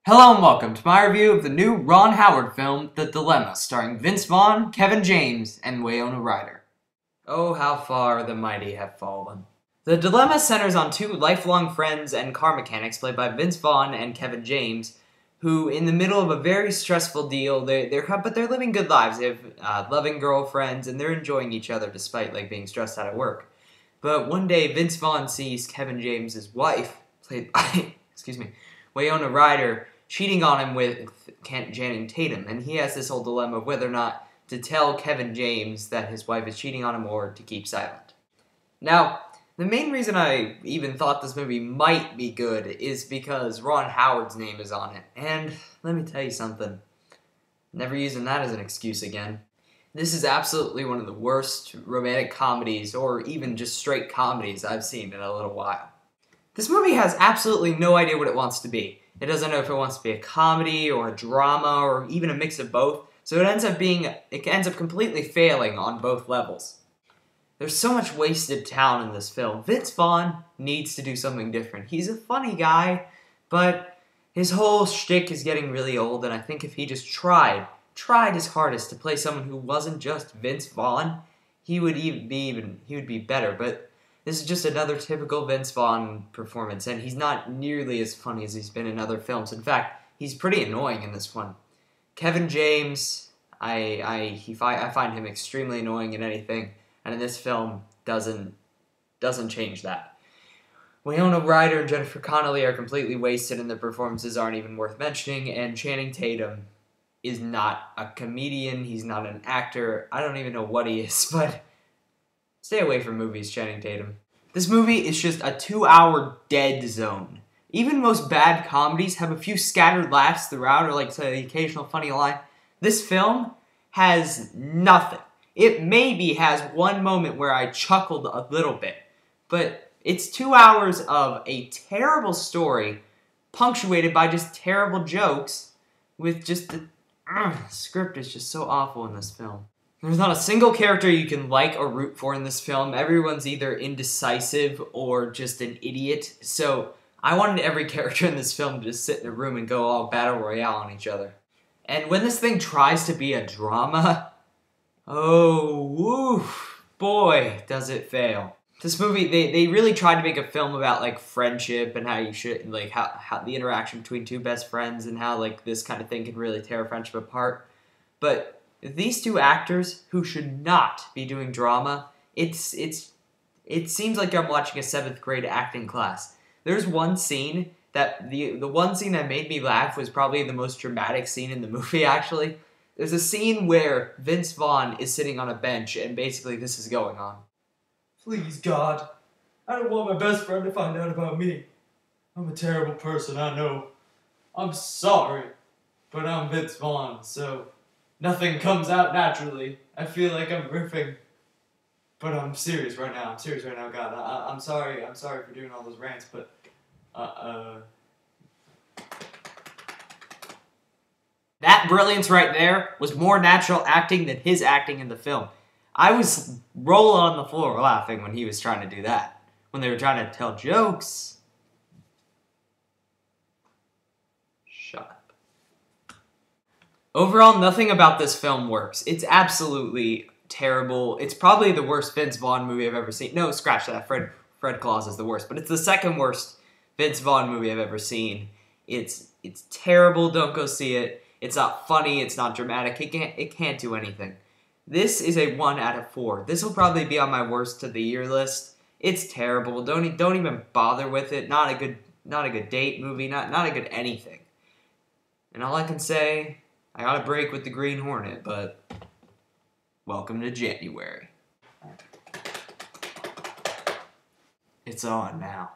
Hello and welcome to my review of the new Ron Howard film, The Dilemma, starring Vince Vaughn, Kevin James, and Winona Ryder. Oh, how far the mighty have fallen. The Dilemma centers on two lifelong friends and car mechanics played by Vince Vaughn and Kevin James, who, in the middle of a very stressful deal, they're living good lives. They have loving girlfriends, and they're enjoying each other despite being stressed out at work. But one day, Vince Vaughn sees Kevin James' wife, played by, Winona Ryder, cheating on him with Channing Tatum, and he has this whole dilemma of whether or not to tell Kevin James that his wife is cheating on him or to keep silent. Now, the main reason I even thought this movie might be good is because Ron Howard's name is on it, and let me tell you something, never using that as an excuse again. This is absolutely one of the worst romantic comedies, or even just straight comedies, I've seen in a little while. This movie has absolutely no idea what it wants to be. It doesn't know if it wants to be a comedy or a drama or even a mix of both, so it ends up completely failing on both levels. There's so much wasted talent in this film. Vince Vaughn needs to do something different. He's a funny guy, but his whole shtick is getting really old, and I think if he just tried his hardest to play someone who wasn't just Vince Vaughn, he would be better, but this is just another typical Vince Vaughn performance, and he's not nearly as funny as he's been in other films. In fact, he's pretty annoying in this one. Kevin James, I find him extremely annoying in anything, and in this film doesn't change that. Winona Ryder and Jennifer Connelly are completely wasted, and their performances aren't even worth mentioning, and Channing Tatum is not a comedian, he's not an actor, I don't even know what he is, but stay away from movies, Channing Tatum. This movie is just a 2-hour dead zone. Even most bad comedies have a few scattered laughs throughout, or say the occasional funny line. This film has nothing. It maybe has one moment where I chuckled a little bit, but it's 2 hours of a terrible story, punctuated by just terrible jokes, with just the script is just so awful in this film. There's not a single character you can like or root for in this film. Everyone's either indecisive or just an idiot. So I wanted every character in this film to just sit in a room and go all battle royale on each other. And when this thing tries to be a drama, oh, woof, boy, does it fail. This movie, they really tried to make a film about friendship and how you should how the interaction between two best friends and how this kind of thing can really tear a friendship apart. But these two actors who should not be doing drama, it seems like I'm watching a 7th grade acting class. There's one scene that, the one scene that made me laugh was probably the most dramatic scene in the movie, actually. There's a scene where Vince Vaughn is sitting on a bench, and basically this is going on. Please, God, I don't want my best friend to find out about me. I'm a terrible person, I know. I'm sorry, but I'm Vince Vaughn, so nothing comes out naturally. I feel like I'm riffing, but I'm serious right now. God. I'm sorry for doing all those rants, but, That brilliance right there was more natural acting than his acting in the film. I was rolling on the floor laughing when he was trying to do that. When they were trying to tell jokes. Shut up. Overall, nothing about this film works. It's absolutely terrible. It's probably the worst Vince Vaughn movie I've ever seen. No, scratch that. Fred Claus is the worst. But it's the second worst Vince Vaughn movie I've ever seen. It's terrible. Don't go see it. It's not funny. It's not dramatic. It can't do anything. This is a 1 out of 4. This will probably be on my worst of the year list. It's terrible. Don't even bother with it. Not a good date movie. Not a good anything. And all I can say, I got a break with the Green Hornet, but welcome to January. It's on now.